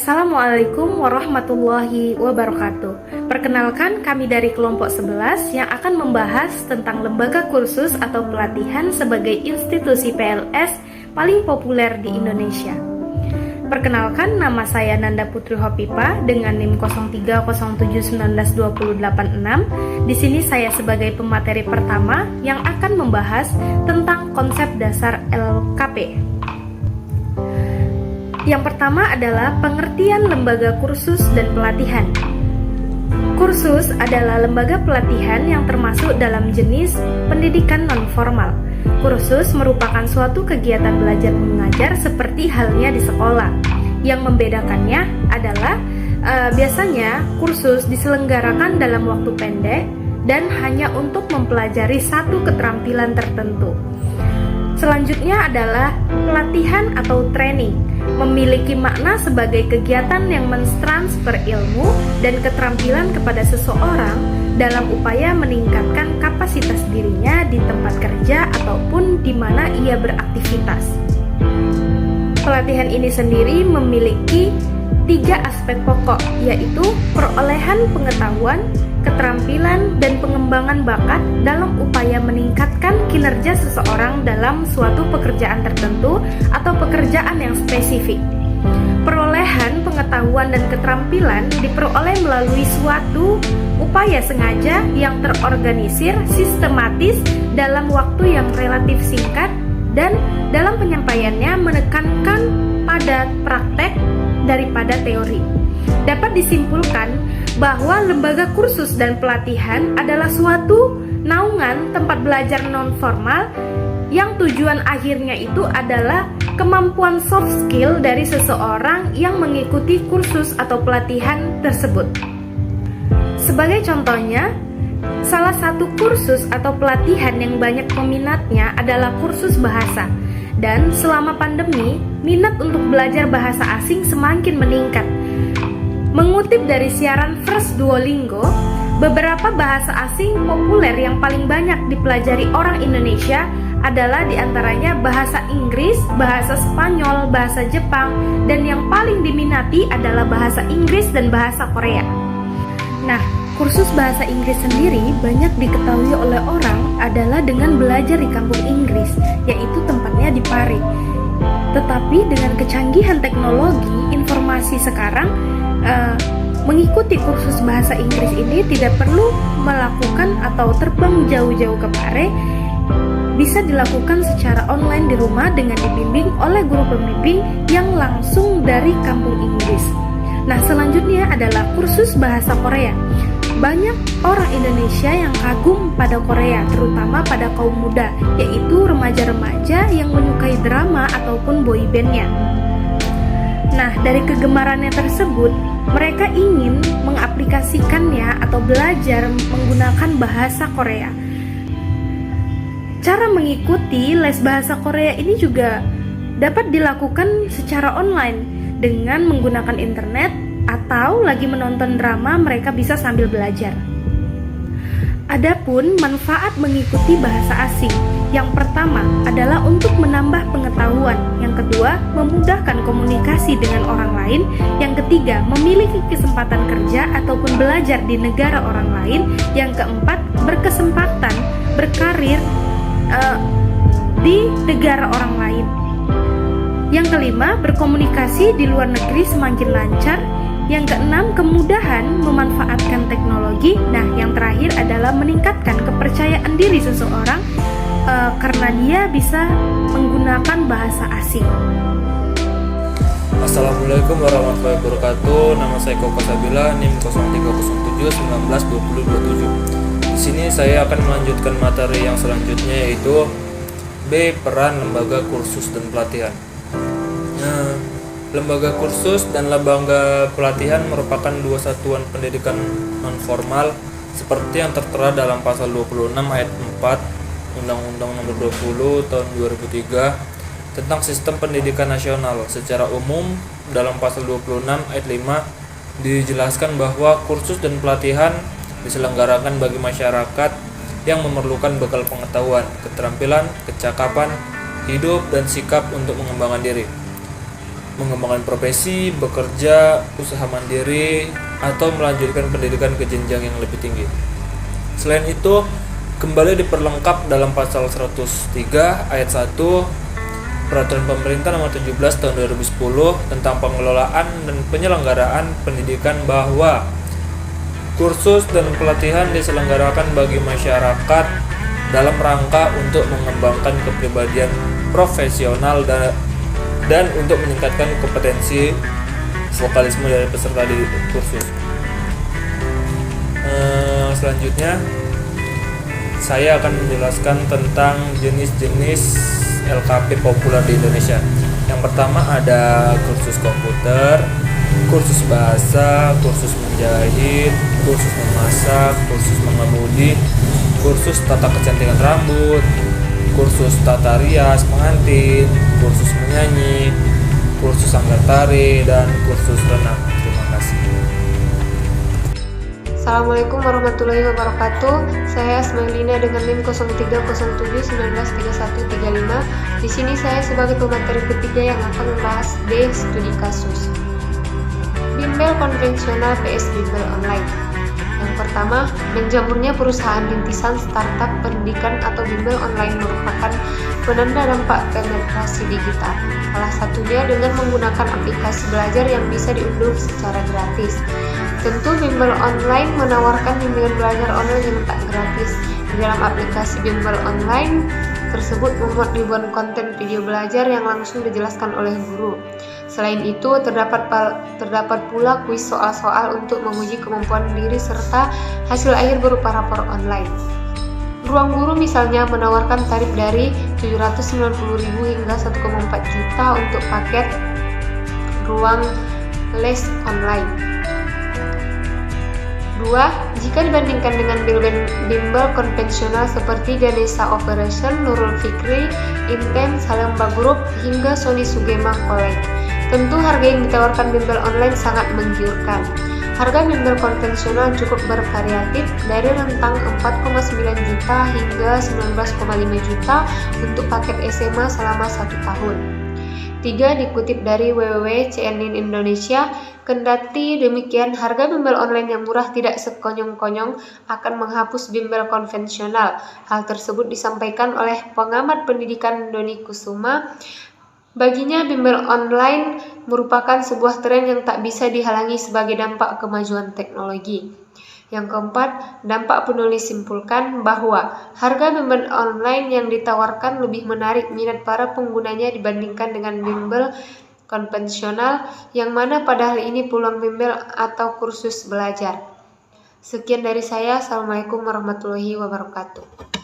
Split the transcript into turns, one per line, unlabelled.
Assalamualaikum warahmatullahi wabarakatuh. Perkenalkan, kami dari kelompok 11 yang akan membahas tentang lembaga kursus atau pelatihan sebagai institusi PLS paling populer di Indonesia. Perkenalkan, nama saya Nanda Putri Hopipa dengan NIM 0307192086. Di sini saya sebagai pemateri pertama yang akan membahas tentang konsep dasar LKP. Yang pertama adalah pengertian lembaga kursus dan pelatihan. Kursus adalah lembaga pelatihan yang termasuk dalam jenis pendidikan non-formal. Kursus merupakan suatu kegiatan belajar mengajar seperti halnya di sekolah. Yang membedakannya adalah biasanya kursus diselenggarakan dalam waktu pendek dan hanya untuk mempelajari satu keterampilan tertentu. Selanjutnya adalah pelatihan atau training, memiliki makna sebagai kegiatan yang mentransfer ilmu dan keterampilan kepada seseorang dalam upaya meningkatkan kapasitas dirinya di tempat kerja ataupun di mana ia beraktivitas. Pelatihan ini sendiri memiliki 3 aspek pokok, yaitu perolehan pengetahuan, keterampilan, dan pengembangan bakat dalam upaya meningkatkan kinerja seseorang dalam suatu pekerjaan tertentu atau pekerjaan yang spesifik. Perolehan pengetahuan dan keterampilan diperoleh melalui suatu upaya sengaja yang terorganisir, sistematis dalam waktu yang relatif singkat, dan dalam penyampaiannya menekankan pada praktek daripada teori. Dapat disimpulkan bahwa lembaga kursus dan pelatihan adalah suatu naungan tempat belajar non-formal yang tujuan akhirnya itu adalah kemampuan soft skill dari seseorang yang mengikuti kursus atau pelatihan tersebut. Sebagai contohnya, salah satu kursus atau pelatihan yang banyak peminatnya adalah kursus bahasa. Dan selama pandemi, minat untuk belajar bahasa asing semakin meningkat. Mengutip dari siaran First Duolingo, beberapa bahasa asing populer yang paling banyak dipelajari orang Indonesia adalah diantaranya bahasa Inggris, bahasa Spanyol, bahasa Jepang, dan yang paling diminati adalah bahasa Inggris dan bahasa Korea. Nah, kursus bahasa Inggris sendiri banyak diketahui oleh orang adalah dengan belajar di kampung Inggris, yaitu tempatnya di Pare. Tetapi dengan kecanggihan teknologi informasi sekarang, mengikuti kursus bahasa Inggris ini tidak perlu melakukan atau terbang jauh-jauh ke Pare, bisa dilakukan secara online di rumah dengan dibimbing oleh guru pembimbing yang langsung dari kampung Inggris. Nah, selanjutnya adalah kursus bahasa Korea. Banyak orang Indonesia yang kagum pada Korea, terutama pada kaum muda, yaitu remaja-remaja yang menyukai drama ataupun boybandnya. Nah, dari kegemarannya tersebut, mereka ingin mengaplikasikannya atau belajar menggunakan bahasa Korea. Cara mengikuti les bahasa Korea ini juga dapat dilakukan secara online dengan menggunakan internet atau lagi menonton drama, mereka bisa sambil belajar. Adapun manfaat mengikuti bahasa asing, yang pertama adalah untuk menambah pengetahuan, yang kedua memudahkan komunikasi dengan orang lain, yang ketiga memiliki kesempatan kerja ataupun belajar di negara orang lain, yang keempat berkesempatan berkarir di negara orang lain, yang kelima berkomunikasi di luar negeri semakin lancar, yang keenam kemudahan memanfaatkan teknologi. Nah, yang terakhir adalah meningkatkan kepercayaan diri seseorang karena dia bisa menggunakan bahasa asing.
Assalamualaikum warahmatullahi wabarakatuh. Nama saya Koko Sabila, NIM 0307192027. Di sini saya akan melanjutkan materi yang selanjutnya, yaitu B. Peran lembaga kursus dan pelatihan. Lembaga kursus dan lembaga pelatihan merupakan dua satuan pendidikan non-formal seperti yang tertera dalam pasal 26 ayat 4 Undang-Undang Nomor 20 Tahun 2003 tentang Sistem Pendidikan Nasional. Secara umum, dalam pasal 26 ayat 5 dijelaskan bahwa kursus dan pelatihan diselenggarakan bagi masyarakat yang memerlukan bekal pengetahuan, keterampilan, kecakapan, hidup, dan sikap untuk mengembangkan diri. mengembangkan profesi, bekerja, usaha mandiri, atau melanjutkan pendidikan ke jenjang yang lebih tinggi. Selain itu, kembali diperlengkap dalam pasal 103 ayat 1 Peraturan Pemerintah Nomor 17 Tahun 2010 tentang pengelolaan dan penyelenggaraan pendidikan bahwa kursus dan pelatihan diselenggarakan bagi masyarakat dalam rangka untuk mengembangkan kepribadian profesional dan untuk meningkatkan kompetensi vokalisme dari peserta di kursus. Selanjutnya saya akan menjelaskan tentang jenis-jenis LKP populer di Indonesia. Yang pertama ada kursus komputer, kursus bahasa, kursus menjahit, kursus memasak, kursus mengemudi, kursus tata kecantikan rambut, kursus tata rias pengantin, kursus menyanyi, kursus sanggar tari, dan kursus renang. Terima kasih.
Assalamualaikum warahmatullahi wabarakatuh. Saya Asmailina dengan NIM 0307193135. Di sini saya sebagai pemateri ketiga yang akan membahas D. Studi kasus. Bimbel konvensional vs bimbel online. Yang pertama, menjamurnya perusahaan rintisan startup pendidikan atau bimbel online merupakan penanda dampak penetrasi digital. Salah satunya dengan menggunakan aplikasi belajar yang bisa diunduh secara gratis. Tentu bimbel online menawarkan bimbingan belajar online yang tak gratis. Di dalam aplikasi bimbel online tersebut memuat ribuan konten video belajar yang langsung dijelaskan oleh guru. Selain itu, terdapat pula kuis soal-soal untuk menguji kemampuan diri serta hasil akhir berupa rapor online. Ruang Guru misalnya menawarkan tarif dari Rp790.000 hingga Rp1,4 juta untuk paket ruang les online. 2. Jika dibandingkan dengan bimbel konvensional seperti Ganesha Operation, Nurul Fikri, Intem, Salemba Group, hingga Sony Sugema College, tentu harga yang ditawarkan bimbel online sangat menggiurkan. Harga bimbel konvensional cukup bervariatif dari rentang 4,9 juta hingga 19,5 juta untuk paket SMA selama 1 tahun. 3. Dikutip dari www.cnn Indonesia, kendati demikian harga bimbel online yang murah tidak sekonyong-konyong akan menghapus bimbel konvensional. Hal tersebut disampaikan oleh pengamat pendidikan Doni Kusuma. Baginya bimbel online merupakan sebuah tren yang tak bisa dihalangi sebagai dampak kemajuan teknologi. Yang keempat, dampak penulis simpulkan bahwa harga bimbel online yang ditawarkan lebih menarik minat para penggunanya dibandingkan dengan bimbel konvensional yang mana pada hal ini peluang bimbel atau kursus belajar. Sekian dari saya. Assalamualaikum warahmatullahi wabarakatuh.